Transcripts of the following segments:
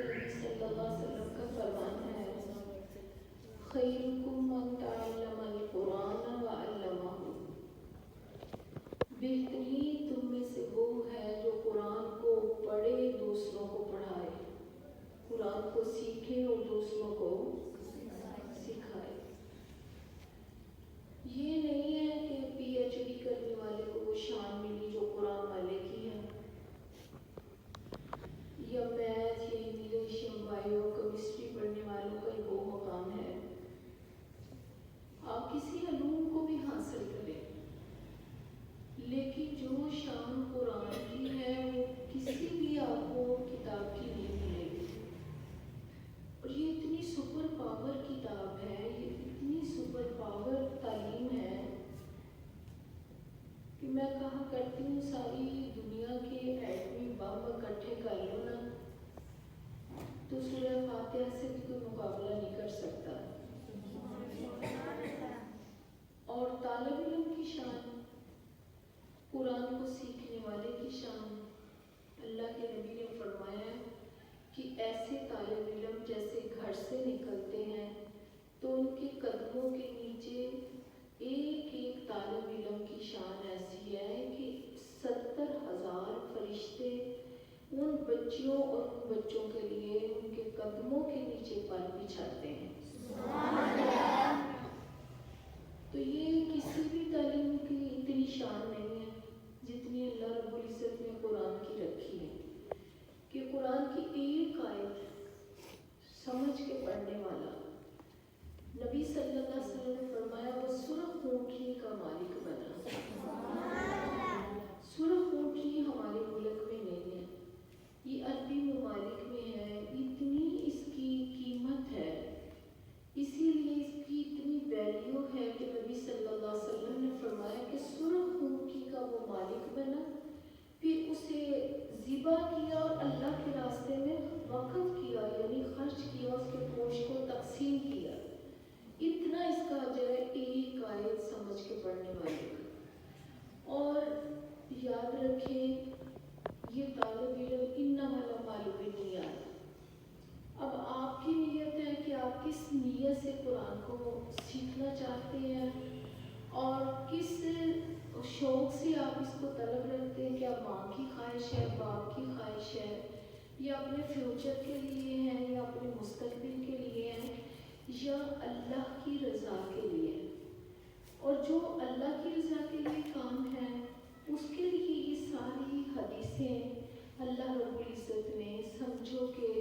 نبی صلی اللہ علیہ وسلم کا فرمان ہے، خیرکم من تعلم القرآن وعلمہ، بہترین تم میں سے وہ ہے جو قرآن کو پڑھے دوسروں کو پڑھائے، قرآن کو سیکھے اور دوسروں کو سکھائے۔ یہ نہیں ہے کہ پی ایچ ڈی کرنے والے کو وہ شان ملی جو قرآن والے کی ہے، یا میتھ یا انگلش یا بائیو کیمسٹری پڑھنے والوں کا وہ مقام ہے۔ آپ کسی علوم کو بھی حاصل کریں، لیکن جو شان قرآن کی ہے وہ کسی بھی آپ کو کتاب کی نہیں ملے گی۔ اور یہ اتنی سپر پاور کتاب ہے، یہ اتنی سپر پاور تعلیم ہے کہ میں کہا کرتی ہوں ساری دنیا کے ایٹمی بم اکٹھے کر لو نا تو سورہ فاتحہ سے بھی کوئی مقابلہ نہیں کر سکتا۔ اور طالب علم کی شان، قرآن کو سیکھنے والے کی شان، اللہ کے نبی نے فرمایا کہ ایسے طالب علم جیسے گھر سے نکلتے ہیں تو ان کے قدموں کے نیچے ایک ایک طالب علم کی شان ایسی ہے کہ 70,000 فرشتے ان بچیوں اور ان بچوں کے لیے ان کے قدموں کے نیچے پر بچھاتے ہیں۔ تو یہ کسی بھی تعلیم کی اتنی شان نہیں ہے جتنی اللہ رب العزت نے قرآن کی رکھی ہے، کہ قرآن کی ایک آیت سمجھ کے پڑھنے والا، نبی صلی اللہ علیہ وسلم نے فرمایا وہ سرخ اونٹنی کا مالک بنا۔ سرخ اونٹنی ہمارے ملک میں نہیں ہے، یہ عربی ممالک میں ہے، اتنی اس کی قیمت ہے، اسی لیے اس کی اتنی ویلیو ہے کہ نبی صلی اللہ علیہ وسلم نے فرمایا کہ سرخ اونٹنی کا وہ مالک بنا، پھر اسے ذبح کیا اور اللہ کے راستے میں وقف کیا، یعنی خرچ کیا، اس کے گوشت کو تقسیم کیا۔ اتنا اس کا اجر ہے ایک آیت سمجھ کے پڑھنے والے کا۔ اور یاد رکھیں یہ طالب علم انما الاعمال بالنیات۔ اب آپ کی نیت ہے کہ آپ کس نیت سے قرآن کو سیکھنا چاہتے ہیں اور کس شوق سے آپ اس کو طلب رکھتے ہیں، کہ آپ ماں کی خواہش ہے، باپ کی خواہش ہے، یا اپنے فیوچر کے لیے ہیں، یا اپنے مستقبل کے لیے ہیں، یا اللہ کی رضا کے لیے۔ اور جو اللہ کی رضا کے لیے کام ہے اس کے لیے یہ ساری حدیثیں اللہ رب العزت نے سمجھو کہ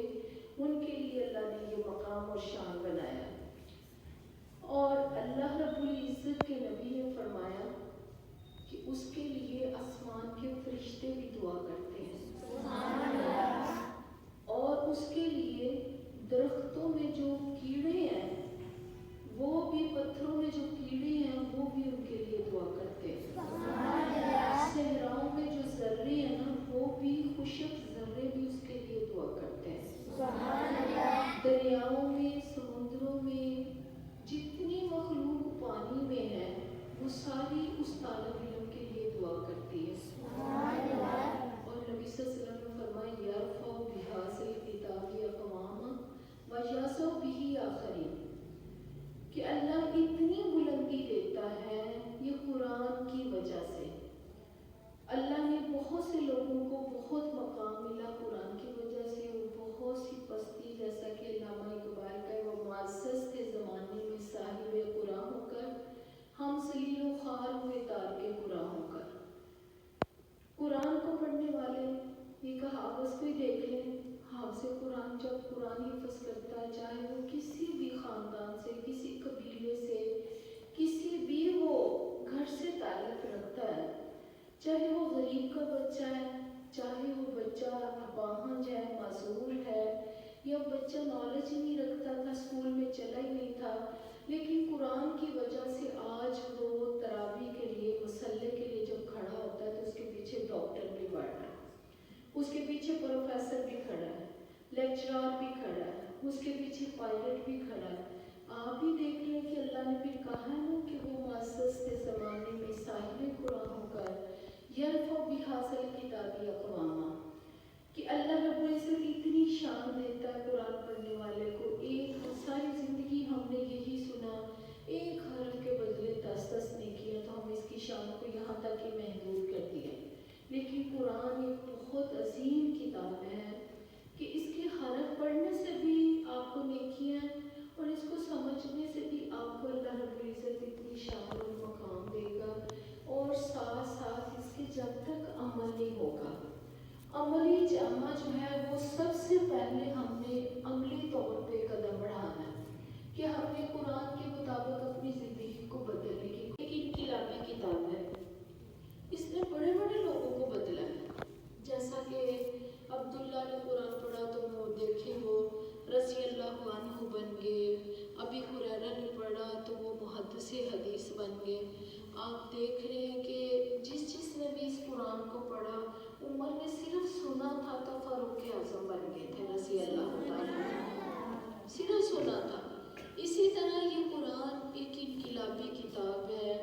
ان کے لیے اللہ نے یہ مقام اور شان بنایا۔ اور اللہ رب العزت کے نبی نے فرمایا کہ اس کے لیے آسمان کے فرشتے بھی دعا کرتے ہیں، اور اس کے لیے درختوں میں جو کیڑے ہیں وہ بھی، پتھروں میں جو کیڑے ہیں وہ بھی ان کے لیے دعا کرتے ہیں، صحراؤں میں جو ذرے ہیں نا وہ بھی، خشک ذرے بھی اس کے لیے دعا کرتے ہیں، دریاؤں میں، سمندروں میں جتنی مخلوق پانی میں ہے وہ ساری اس طالب علم کے لیے دعا کرتی ہے۔ اور نبی صلی اللہ علیہ وسلم نے فرمایا یرفع بہذا الکتاب اقواما ویضع بہ آخرین، کہ اللہ اتنی بلندی دیتا ہے یہ قرآن کی وجہ سے۔ اللہ نے بہت سے لوگوں کو بہت مقام ملا قرآن کی وجہ سے، اور بہت سی پستی، جیسا کہ علامہ اقبال کا وہ معزز تھے زمانے میں صاحب قرآن ہو کر، ہم ذلیل و خوار ہوئے تار کے قرآن ہو کر۔ قرآن کو پڑھنے والے یہ کہاوت کو دیکھ لیں، حافظ قرآن جب قرآن حفظ کرتا ہے، چاہے وہ کسی بھی خاندان سے، کسی قبیلے سے، کسی بھی وہ گھر سے تعلق رکھتا ہے، چاہے وہ غریب کا بچہ ہے، چاہے وہ بچہ اپاہج ہے، معذور ہے، یا بچہ نالج ہی نہیں رکھتا تھا، اسکول میں چلا ہی نہیں تھا، لیکن قرآن کی وجہ سے آج وہ تراویح کے لیے، مصلے کے لیے جب کھڑا ہوتا ہے تو اس کے پیچھے ڈاکٹر بھی بیٹھ رہا ہے، اس کے پیچھے پروفیسر بھی کھڑا ہے، لیکچرار بھی کھڑا ہے، اس کے پیچھے پائلٹ بھی کھڑا ہے۔ آپ بھی دیکھ لیں کہ اللہ نے پھر کہا ہے نا کہ وہ معزز کے زمانے میں صاحب قرآن ہو کر یرفع بہذا الکتاب اقواما، کہ کہ اللہ رب العزت اتنی شان دیتا ہے قرآن پڑھنے والے کو. ایک ساری زندگی ہم نے یہی سنا، ایک حرف کے بدلے 10 نے کیا تو ہم اس کی شان کو یہاں تک ہی محدود کر دیا. لیکن قرآن ایک بہت عظیم کتاب ہے کہ اس کے حرف پڑھنے سے بھی آپ کو نیکیاں اور اس کو سمجھنے سے بھی آپ کو اللہ رب العزت اتنی شان اور مقام دے گا. اور ساتھ ساتھ اس کے جب تک عمل نہیں ہوگا، عملی جامہ جو ہے وہ سب سے پہلے ہم نے عملی طور پہ قدم بڑھانا ہے کہ ہم نے قرآن کے مطابق اپنی زندگی کو بدلنے کی. ایک انقلابی کتاب ہے، اس نے بڑے بڑے لوگوں کو بدلا ہے. جیسا کہ عبداللہ نے قرآن پڑھا تو وہ دیکھیں وہ رضی اللہ عنہ بن گئے. ابی ہریرہ نے پڑھا تو وہ محدث حدیث بن گئے. آپ دیکھ رہے ہیں کہ جس نے بھی اس قرآن کو پڑھا، عمر نے صرف سنا تھا تو فاروق اعظم بن گئے تھے رضی اللہ تعالیٰ، صرف سنا تھا. اسی طرح یہ قرآن ایک انقلابی کتاب ہے.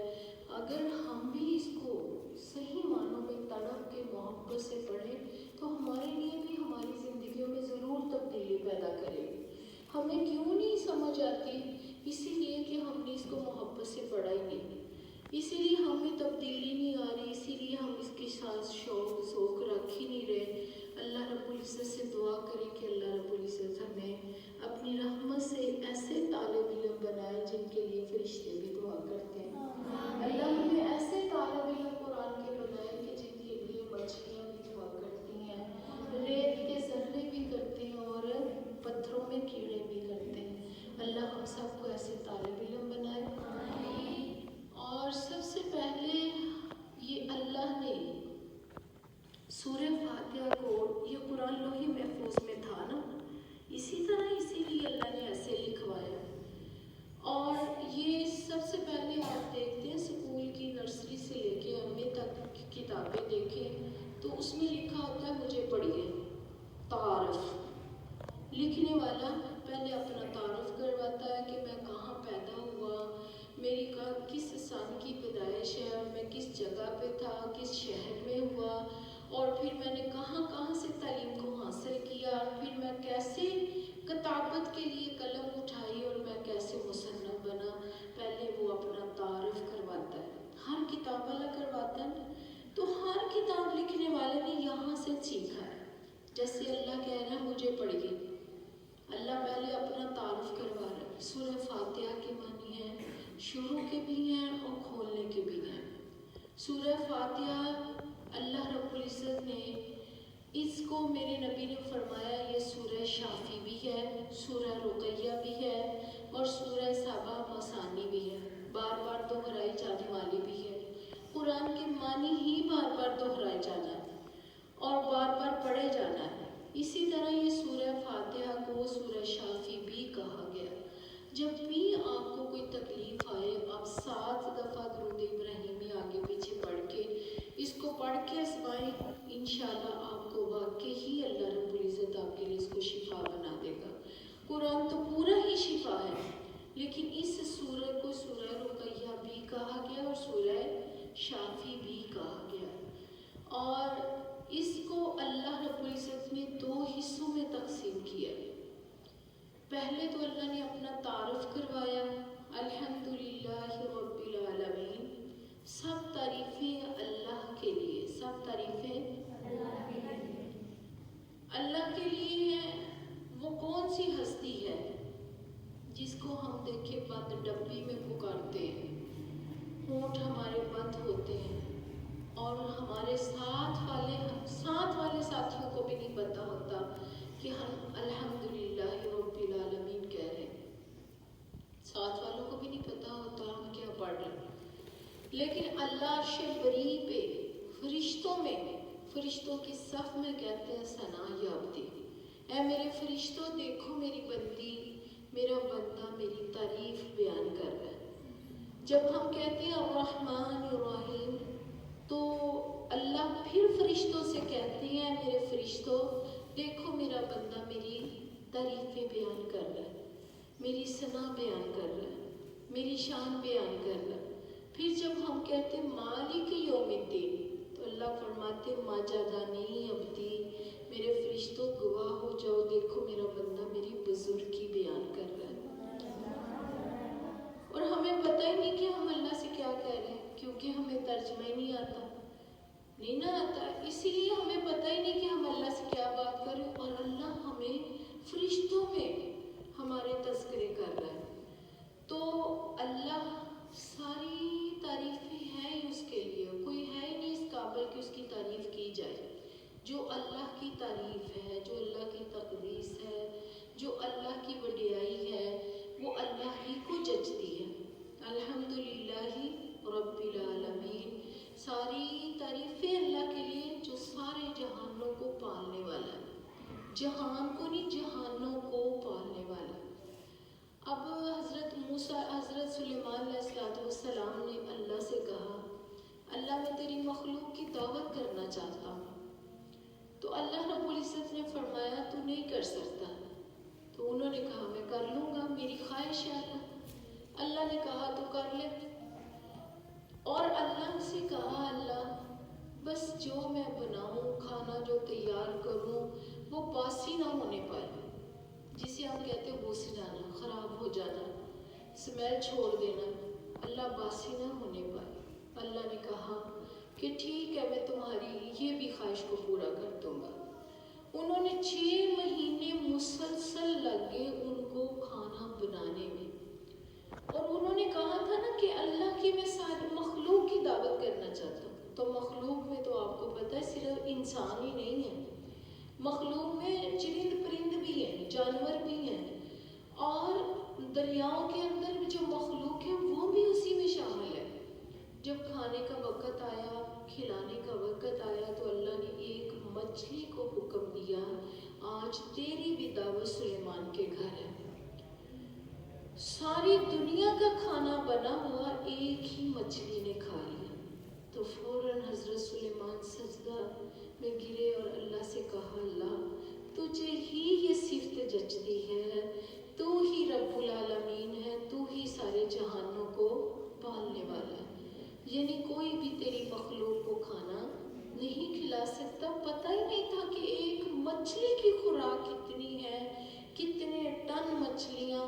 اگر ہم بھی اس کو صحیح معنوں میں تڑپ کے محبت سے پڑھیں تو ہمارے لیے بھی ہماری زندگیوں میں ضرور تبدیلی پیدا کرے گی. ہمیں کیوں نہیں سمجھ آتی؟ اسی لیے کہ ہم نے اس کو محبت سے پڑھا ہی نہیں، اسی لیے ہمیں تبدیلی نہیں آ رہی، اسی لیے ہم اس کے ساتھ شوق ذوق رکھ ہی نہیں رہے. اللہ رب العزت سے دعا کریں کہ اللہ رب العزت ہمیں اپنی رحمت سے ایسے طالب علم بنائے جن کے لیے فرشتے بھی دعا کرتے ہیں. اللہ ہمیں ایسے طالب علم قرآن کے بنائے کہ جن کے لیے مچھلیاں بھی دعا کرتی ہیں، ریت کے ذرے بھی کرتے ہیں اور پتھروں میں کیڑے بھی کرتے ہیں. اللہ ہم سب کو ایسے طالب علم بنائے. اور سب سے پہلے یہ اللہ نے سورہ فاتحہ کو، یہ قرآن لوح محفوظ میں تھا نا، اسی لیے اللہ نے ایسے لکھوایا. اور یہ سب سے پہلے آپ دیکھتے ہیں اسکول کی نرسری سے لے کے ایم تک کی کتابیں دیکھیں تو اس میں لکھا ہوتا ہے مجھے پڑھیے تعارف. لکھنے والا پہلے اپنا تعارف کرواتا ہے کہ میں کہاں پیدا ہوا، میری کس سال کی پیدائش ہے، اور میں کس جگہ پہ تھا، کس شہر میں ہوا، اور پھر میں نے کہاں کہاں سے تعلیم کو حاصل کیا، پھر میں کیسے کتابت کے لیے قلم اٹھائی اور میں کیسے مصنف بنا. پہلے وہ اپنا تعارف کرواتا ہے. ہر کتاب والا کرواتا ہے تو ہر کتاب لکھنے والے نے یہاں سے سیکھا ہے. جیسے اللہ کہہ رہا ہے مجھے پڑھیے، اللہ پہلے اپنا تعارف کروا رہا ہے. سورہ فاتحہ کے معنی ہیں شروع کے بھی ہیں اور کھولنے کے بھی ہیں. سورہ فاتحہ اللہ رب العزت نے اس کو، میرے نبی نے فرمایا یہ سورہ شافی بھی ہے، سورہ رقیہ بھی ہے اور سورہ سبا مثانی بھی ہے، بار بار دہرائی جانے والی بھی ہے. قرآن کے معنی ہی بار بار دہرائے جانا ہے اور بار بار پڑھے جانا ہے. اسی طرح یہ سورہ فاتحہ کو سورہ شافی بھی کہا گیا. جب بھی آپ کو کوئی تکلیف آئے آپ 7 دفعہ درود ابراہیمی آگے پیچھے پڑھ کے اس کو پڑھ کے آزمائیں، انشاءاللہ آپ کو واقعی ہی اللہ رب العزت آپ کے لیے اس کو شفا بنا دے گا. قرآن تو پورا ہی شفا ہے، لیکن اس سورہ کو سورہ رقیہ بھی کہا گیا اور سورہ شافی بھی کہا گیا. اور اس کو اللہ رب العزت نے 2 حصوں میں تقسیم کیا. پہلے تو اللہ نے اپنا تعارف کروایا، الحمدللہ رب العالمین، سب تعریفیں اللہ کے لیے، سب تعریفیں اللہ کے لیے ہیں. وہ کون سی ہستی ہے جس کو ہم دیکھے بند ڈبی میں پکارتے ہیں، ہونٹ ہمارے بند ہوتے ہیں اور ہمارے ساتھ والے ساتھیوں کو بھی نہیں پتا ہوتا کہ ہم الحمدللہ رب العالمین کہہ رہے ہیں. ساتھ والوں کو بھی نہیں پتا ہوتا ہم کیا پڑھ رہے ہیں. لیکن اللہ عرش بری پہ فرشتوں کی صف میں کہتے ہیں ثنا یا عبدی، اے میرے فرشتوں دیکھو میری بندی، میرا بندہ میری تعریف بیان کر رہا ہے. جب ہم کہتے ہیں الرحمن الرحیم تو اللہ پھر فرشتوں سے کہتے ہیں میرے فرشتوں دیکھو میرا بندہ میری تعریفیں بیان کر رہا ہے، میری ثنا بیان کر رہا ہے، میری شان بیان کر رہا ہے. پھر جب ہم کہتے ہیں مالک یوم الدین تو اللہ فرماتے ماجدانی عبدی، میرے فرشتوں گواہ ہو جاؤ، دیکھو میرا بندہ میری بزرگی بیان کر رہا ہے، اور ہمیں پتہ ہی نہیں کہ ہم اللہ سے کیا کہہ رہے ہیں، کیونکہ ہمیں ترجمہ ہی نہیں آتا، نہیں نہ آتا، اسی لیے ہمیں پتہ ہی نہیں کہ ہم اللہ سے کیا بات کریں، اور اللہ ہمیں فرشتوں میں ہمارے تذکرے کر رہا ہے۔ تو اللہ ساری تعریفیں ہیں ہی اس کے لیے، کوئی ہے ہی نہیں اس قابل کہ اس کی تعریف کی جائے۔ جو اللہ کی تعریف ہے، جو اللہ کی تقدیس ہے، جو اللہ کی وڈیائی ہے، وہ اللہ ہی کو جچتی ہے۔ الحمدللہ رب العالمین، ساری تعریفیں اللہ کے لیے جو سارے جہانوں کو پالنے والا ہے، جہان کو نہیں جہانوں کو پالنے والا ہے۔ اب حضرت سلیمان علیہ السلام نے اللہ سے کہا، اللہ میں تیری مخلوق کی دعوت کرنا چاہتا ہوں، تو اللہ رب العزت نے فرمایا تو نہیں کر سکتا، تو انہوں نے کہا میں کر لوں گا، میری خواہش ہے اللہ۔ اللہ نے کہا تو کر لے، اور اللہ سے کہا اللہ بس جو میں بناؤں، کھانا جو تیار کروں وہ باسی نہ ہونے پائے، جسے ہم کہتے ہیں بوس جانا، خراب ہو جانا، اسمیل چھوڑ دینا، اللہ باسی نہ ہونے پائے۔ اللہ نے کہا کہ ٹھیک ہے، میں تمہاری یہ بھی خواہش کو پورا کر دوں گا۔ انہوں نے 6 مہینے مسلسل لگے ان کو کھانا بنانے میں، اور انہوں نے کہا تھا نا کہ اللہ کی میں ساری مخلوق کی دعوت کرنا چاہتا ہوں، تو مخلوق میں تو آپ کو پتہ ہے صرف انسان ہی نہیں ہے، مخلوق میں چرند پرند بھی ہیں، جانور بھی ہیں، اور دریاؤں کے اندر جو مخلوق ہے وہ بھی اسی میں شامل ہے۔ جب کھانے کا وقت آیا، کھلانے کا وقت آیا، تو اللہ نے ایک مچھلی کو حکم دیا، آج تیری بھی دعوت سلیمان کے گھر ہے۔ ساری دنیا کا کھانا بنا ہوا ایک ہی مچھلی نے کھا لیا، تو فوراً حضرت سلیمان سجدہ میں گرے اور اللہ سے کہا اللہ تجھے ہی یہ صفت جچتی ہے، تو ہی رب العالمین ہے، تو ہی سارے جہانوں کو پالنے والا ہے، یعنی کوئی بھی تیری مخلوق کو کھانا نہیں کھلا سکتا۔ پتہ ہی نہیں تھا کہ ایک مچھلی کی خوراک کتنی ہے، کتنے ٹن مچھلیاں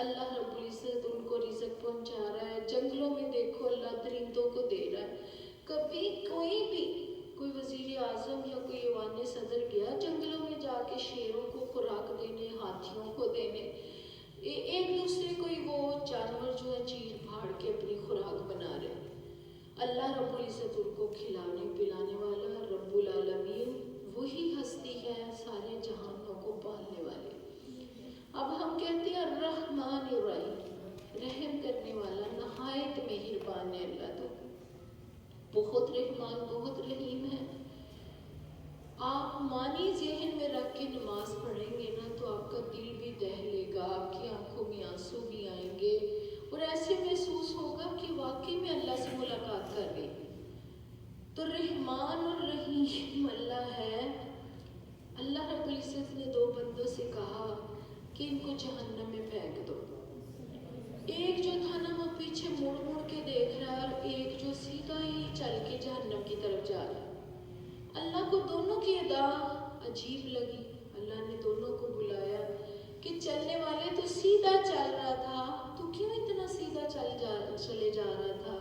اللہ رب العزت ان کو رزق پہنچا رہا ہے۔ جنگلوں میں دیکھو اللہ درندوں کو دے رہا ہے، کبھی کوئی وزیر اعظم یا کوئی ایوان صدر گیا جنگلوں میں جا کے شیروں کو خوراک دینے، ہاتھیوں کو دینے، ایک دوسرے کو وہ جانور جو ہے چیر پھاڑ کے اپنی خوراک بنا رہے ہیں۔ اللہ رب العزت ان کو کھلانے پلانے والا رب العالمین وہی ہستی ہے، سارے جہانوں کو پالنے والے۔ اب ہم کہتے ہیں الرحمن الرحیم، رحم کرنے والا، نہایت مہربان ہے اللہ، تو بہت رحمان بہت رحیم ہے۔ آپ معنی ذہن میں رکھ کے نماز پڑھیں گے نا تو آپ کا دل بھی دہلے گا، آپ کی آنکھوں میں آنسو بھی آئیں گے، اور ایسے محسوس ہوگا کہ واقعی میں اللہ سے ملاقات کر رہی ہوں۔ تو رحمان اور رحیم اللہ ہے۔ اللہ رب العزت نے 2 بندوں سے کہا کہ ان کو جہنم میں پھینک دو۔ ایک جو تھا نا وہ پیچھے مڑ مڑ کے دیکھ رہا ہے، اور ایک جو سیدھا ہی چل کے جہنم کی طرف جا رہا ہے۔ اللہ کو دونوں کی ادا عجیب لگی، اللہ نے دونوں کو بلایا کہ چلنے والے تو سیدھا چل رہا تھا، تو کیوں اتنا سیدھا چلے جا رہا تھا؟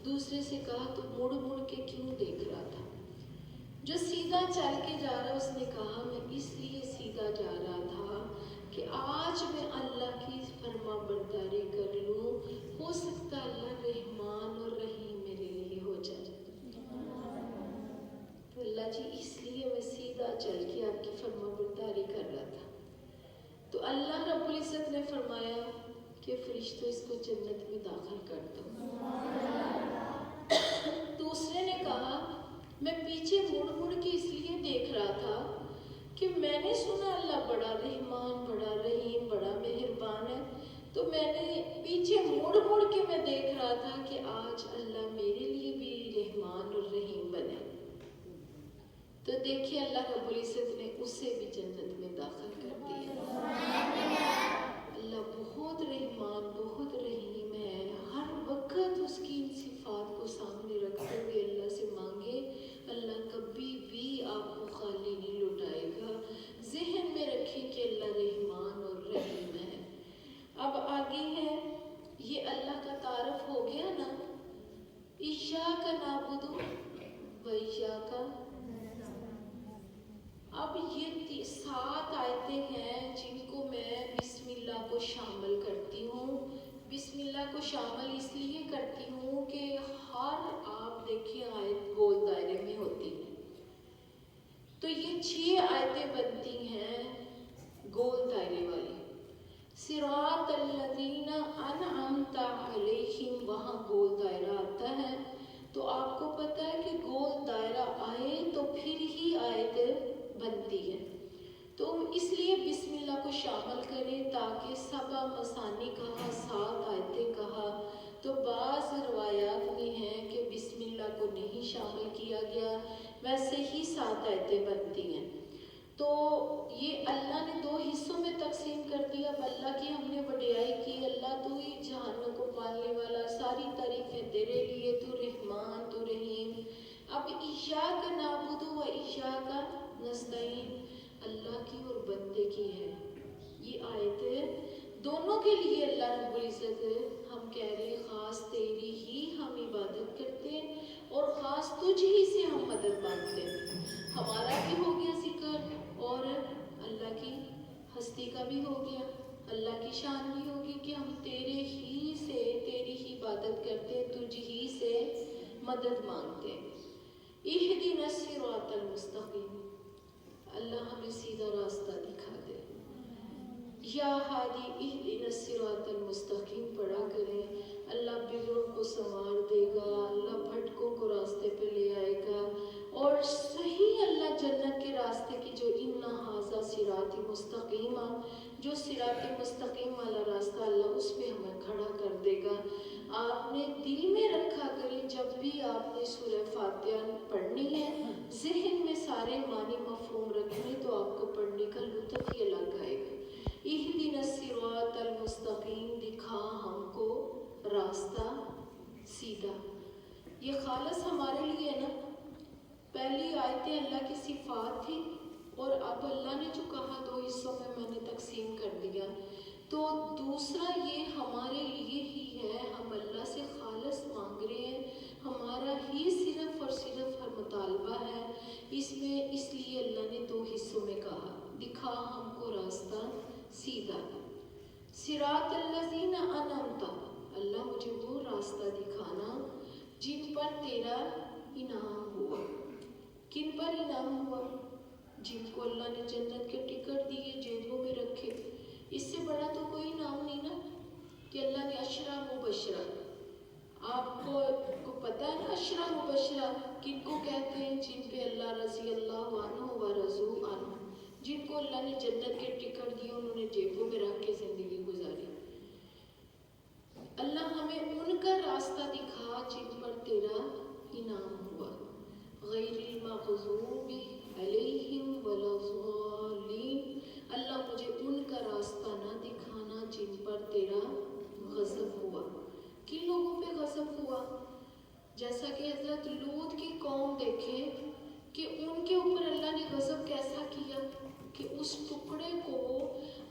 دوسرے سے کہا تو مڑ مڑ کے کیوں دیکھ رہا تھا؟ جو سیدھا چل کے جا رہا اس نے کہا میں اس لیے سیدھا جا رہا تھا کہ آج میں اللہ کی فرما برداری کر لوں، ہو سکتا اللہ رحمان اور رحیم میرے لیے ہو جائے۔ تو اللہ جی اس لیے میں سیدھا چل کے آپ کی فرما برداری کر رہا تھا۔ تو اللہ رب العزت نے فرمایا کہ فرشتوں اس کو جنت میں داخل کر دو۔ دوسرے نے کہا میں پیچھے مڑ مڑ کے اس لیے دیکھ رہا تھا کہ میں نے سنا اللہ بڑا رحمان، بڑا رحیم، بڑا مہربان ہے، تو میں نے پیچھے مڑ مڑ کے میں دیکھ رہا تھا کہ آج اللہ میرے لیے بھی رحمان اور رحیم بنے۔ تو دیکھیے اللہ رب العزت نے اسے بھی جنت میں داخل کر دیا۔ اللہ بہت رحمان بہت رحیم ہے، ہر وقت اس کی ان صفات کو سامنے رکھتے ہوئے اللہ سے مانگے، اللہ کبھی بھی آپ کو خالی نہیں لوٹائے گا۔ گول دائرے والی. صراط الذین انعمت علیہم وہاں گول دائرہ آتا ہے. تو آپ کو پتہ ہے کہ گول دائرہ آئے تو پھر ہی آیت بنتی ہے. تو اس لیے بسم اللہ کو شامل کریں تاکہ سبع مثانی کہا، 7 آیتیں کہا. تو بعض روایات میں ہیں کہ بسم اللہ کو نہیں شامل کیا گیا، ویسے ہی 7 آیتیں بنتی ہیں. تو یہ اللہ نے 2 حصوں میں تقسیم کر دیا. اب اللہ کی ہم نے وڈیائی کی، اللہ تو ہی جہانوں کو پالنے والا، ساری تعریفیں تیرے لیے، تو رحمان تو رحیم. اب ایاک نعبد و ایاک نستعین اللہ کی اور بندے کی ہے. یہ آیت دونوں کے لیے اللہ رب العزت ہم کہہ رہے ہیں خاص تیری ہی ہم عبادت کرتے ہیں اور خاص تجھ ہی سے ہم مدد مانگتے ہیں. ہمارا بھی ہو گیا ذکر اور اللہ کی ہستی کا بھی ہو گیا، اللہ کی شان بھی ہوگی کہ ہم تیرے ہی سے تیری ہی عبادت کرتے ہیں، تجھ ہی سے مدد مانگتے ہیں. اہدنا الصراط المستقیم اللہ ہمیں سیدھا راستہ دکھا دے. یا ہادی اہدنا الصراط المستقیم پڑھا کریں. اللہ بگڑوں کو سنوار دے گا، اللہ بھٹکوں کو راستے پہ لے آئے گا، اور صحیح اللہ جنت کے راستے کی جو ان ھذا صراط مستقیم، جو صراط مستقیم والا راستہ اللہ اس پہ ہمیں کھڑا کر دے گا. آپ نے دل میں رکھا کریں جب بھی آپ نے سورہ فاتحہ پڑھنی ہے، ذہن میں سارے معنی مفہوم رکھنے تو آپ کو پڑھنے کا لطف ہی الگ آئے گا. اہدنا الصراط المستقیم دکھا ہم کو راستہ سیدھا. یہ خالص ہمارے لیے نا، پہلی آیتیں اللہ کی صفات تھی اور اب اللہ نے جو کہا 2 حصوں میں نے تقسیم کر دیا. تو دوسرا یہ ہمارے لیے ہی ہے، ہم اللہ سے خالص مانگ رہے ہیں، ہمارا ہی صرف اور صرف ہر مطالبہ ہے اس میں. اس لیے اللہ نے 2 حصوں میں کہا دکھا ہم کو راستہ سیدھا. صراط الذین انعمت اللہ مجھے وہ راستہ دکھانا جن پر تیرا انعام ہوا. کن پر انعام ہوا؟ جن کو اللہ نے جنت کے ٹکٹ دیے، جیبوں میں رکھے. اس سے بڑا تو کوئی انعام نہیں نا کہ اللہ نے عشرہ مبشرہ. آپ کو پتہ ہے نا عشرہ مبشرہ کن کو کہتے ہیں؟ جن پہ اللہ رضی اللہ عنہ و رضوا عنہ، جن کو اللہ نے جنت کے ٹکٹ دیے، انہوں نے جیبوں میں رکھ کے زندگی گزاری. اللہ ہمیں ان کا راستہ دکھا جن پر تیرا انعام ہوا. غیر المغضوب علیہم ولا الضالین اللہ مجھے ان کا راستہ نہ دکھانا جن پر تیرا غضب ہوا. کن لوگوں پہ غضب ہوا؟ جیسا کہ حضرت لوط کی قوم دیکھے کہ ان کے اوپر اللہ نے غضب کیسا کیا کہ اس ٹکڑے کو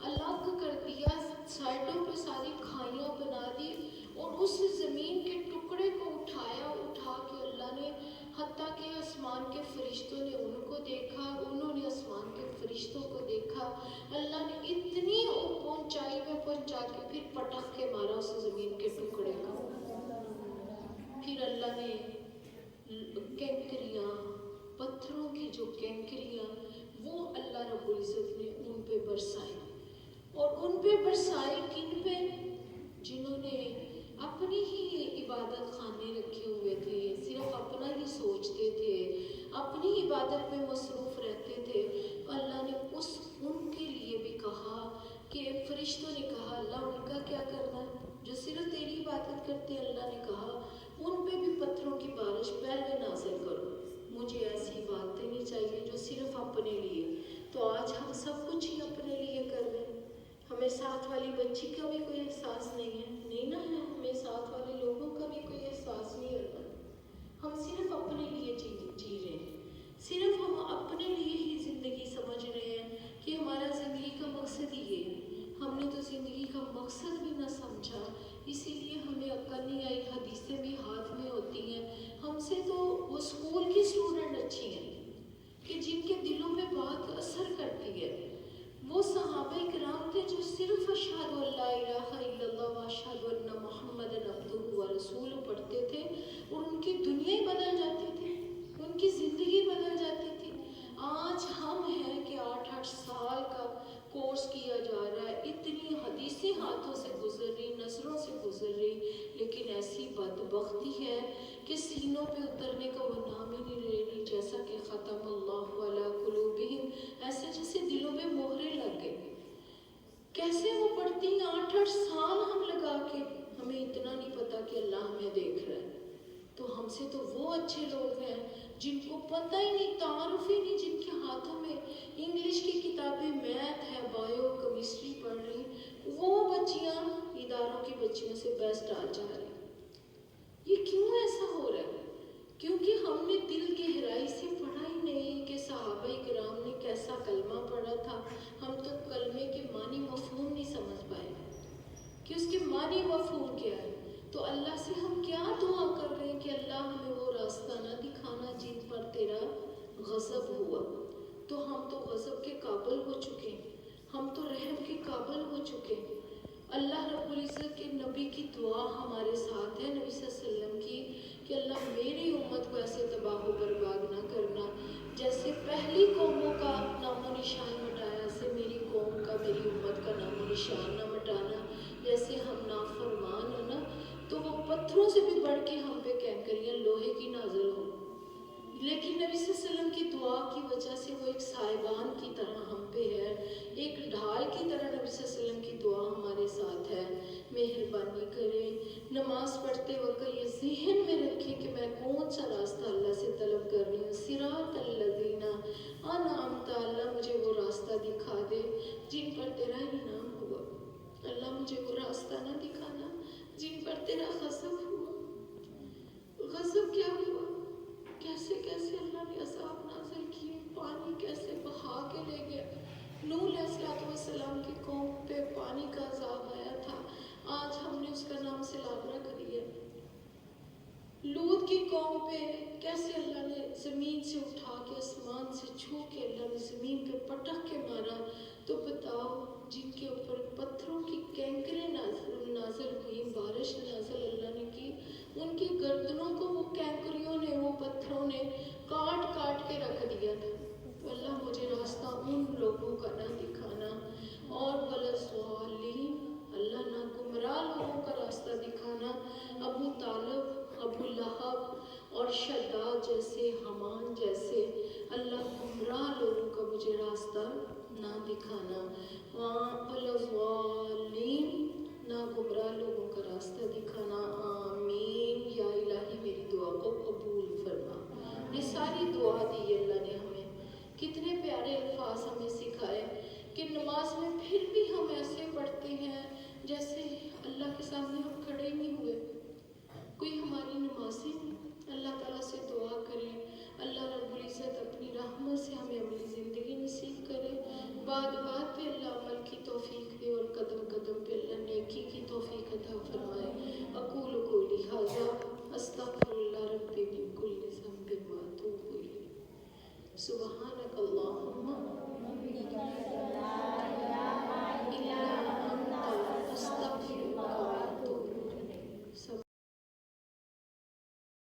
الگ کر دیا، سائڈوں پہ ساری کھائیاں بنا دی اور اس زمین کے ٹکڑے کو اٹھا کے اللہ نے، حتیٰ کہ آسمان کے فرشتوں نے ان کو دیکھا، انہوں نے آسمان کے فرشتوں کو دیکھا. اللہ نے اتنی اونچائی میں پہنچا کے پھر پٹخ کے مارا اس زمین کے ٹکڑے کو. پھر اللہ نے کینکریاں، پتھروں کی جو کینکریاں، وہ اللہ رب العزت نے ان پہ برسائی. اور ان پہ برسائی کن پہ؟ جنہوں نے اپنی ہی عبادت خانے رکھے ہوئے تھے، صرف اپنا ہی سوچتے تھے، اپنی عبادت میں مصروف رہتے تھے. اللہ نے ان کے لیے بھی کہا کہ فرشتوں نے کہا اللہ ان کا کیا کرنا ہے جو صرف تیری عبادت کرتے ہیں. اللہ نے کہا ان پہ بھی پتھروں کی بارش پہلے نازل کرو، مجھے ایسی باتیں نہیں چاہیے جو صرف اپنے لیے. تو آج ہم سب کچھ ہی اپنے لیے کر رہے ہیں. ہمیں ساتھ والی بچی کا بھی کوئی احساس نہیں ہے، نہیں نا ہے، ہمیں ساتھ والے لوگوں کا بھی کوئی احساس نہیں ہوتا. ہم صرف اپنے لیے جی رہے ہیں، صرف ہم اپنے لیے ہی زندگی سمجھ رہے ہیں کہ ہمارا زندگی کا مقصد ہی یہ ہے. ہم نے تو زندگی کا مقصد بھی نہ سمجھا، اسی لیے ہمیں عقل نہیں آئی. حدیثیں بھی ہاتھ میں ہوتی ہیں. ہم سے تو وہ اسکول کی اسٹوڈنٹ اچھی ہیں کہ جن کے دلوں پہ بات اثر کرتی ہے. وہ صحابہ کرام تھے جو صرف اشہد ان لا الہ الا اللہ و اشہد ان محمد عبدہ و رسولہ پڑھتے تھے اور ان کی دنیا ہی بدل جاتی تھی، ان کی زندگی بدل جاتی تھی. آج ہم ہیں کہ 8-8 سال کا کورس کیا جا رہا ہے، اتنی حدیثیں ہاتھوں سے گزر رہی، نظروں سے گزر رہی، لیکن ایسی بدبختی ہے کہ سینوں پہ اترنے کا وہ نام ہی نہیں لے رہی، جیسا کہ ختم اللہ علی قلوبہم، ایسے جیسے دلوں پہ مہرے لگ گئے۔ کیسے وہ پڑھتی ہیں 8-8 سال ہم لگا کے، ہمیں اتنا نہیں پتا کہ اللہ ہمیں دیکھ رہا ہے۔ تو ہم سے تو وہ اچھے لوگ ہیں جن کو پتہ ہی نہیں، تعارف ہی نہیں، جن کے ہاتھوں میں انگلش کی کتابیں، میتھ ہے، بایو کیمسٹری پڑھ رہی، وہ بچیاں اداروں کی بچیوں سے بیسٹ آ جا رہی۔ یہ کیوں ایسا ہو رہا ہے؟ کیونکہ ہم نے دل گہرائی سے پڑھا ہی نہیں کہ صحابہ کرام نے کیسا کلمہ پڑھا تھا۔ ہم تو کلمے کے معنی مفہوم نہیں سمجھ پائے کہ اس کے معنی مفہوم کیا ہے۔ تو اللہ سے ہم کیا دعا کر رہے ہیں کہ اللہ ہمیں وہ راستہ نہ دکھانا جن پر تیرا غضب ہوا۔ تو ہم تو غضب کے قابل ہو چکے ہیں، ہم تو رحم کے قابل ہو چکے ہیں۔ اللہ رب العزت کے نبی کی دعا ہمارے ساتھ ہے، نبی صلی اللہ علیہ وسلم کی، کہ اللہ میری امت کو ایسے تباہ و برباد نہ کرنا جیسے پہلی قوموں کا نام و نشان مٹایا، ایسے میری قوم کا، میری امت کا نام و نشان نہ مٹانا۔ جیسے ہم نافرمان ہو نا، تو وہ پتھروں سے بھی بڑھ کے ہم پہ کینکریاں لوہے کی نازل ہو، لیکن نبی صلی اللہ علیہ وسلم کی دعا کی وجہ سے وہ ایک سائبان کی طرح ہم پہ ہے، ایک ڈھال کی طرح نبی صلی اللہ علیہ وسلم کی دعا ہمارے ساتھ ہے۔ مہربانی کریں نماز پڑھتے وقت یہ ذہن میں رکھیں کہ میں کون سا راستہ اللہ سے طلب کر رہی ہوں، صراط الذین انعمت، اللہ مجھے وہ راستہ دکھا دے جن پر تیرا انعام ہوا۔ اللہ مجھے وہ راستہ نہ دکھانا جن پر تیرا غضب ہوا۔ غضب کیا ہوا؟ کیسے کیسے اللہ نے عذاب نازل کیے، پانی کیسے بہا کے لے گیا۔ نوح علیہ السلام کی قوم پہ پانی کا عذاب آیا تھا، آج ہم نے اس کا نام سیلاب رکھ دیا۔ لوط کی قوم پہ کیسے اللہ نے زمین سے اٹھا کے، آسمان سے چھو کے اللہ نے زمین پہ پٹک کے مارا۔ تو بتاؤ، جن کے اوپر پتھروں کی کینکریں نازل ہوئی، بارش نازل اللہ نے کی، ان کی گردنوں کو وہ کینکریوں نے، وہ پتھروں نے کاٹ کاٹ کے رکھ دیا تھا۔ تو اللہ مجھے راستہ ان لوگوں کا نہ دکھانا، اور وَلَضَّالِّينَ، اللہ نہ گمراہ لوگوں کا راستہ دکھانا۔ ابو طالب، ابو لہب اور شداد جیسے، حمان جیسے، اللہ گمراہ لوگوں کا مجھے راستہ نہ دکھانا۔ وَلَضَّالِّينَ، نہ گمراہ لوگوں کا راستہ دکھانا۔ آمین۔ یا الہی میری دعا کو قبول فرما۔ یہ ساری دعا دی اللہ نے ہمیں، کتنے پیارے الفاظ ہمیں سکھائے کہ نماز میں پھر بھی ہم ایسے پڑھتے ہیں جیسے اللہ کے سامنے ہم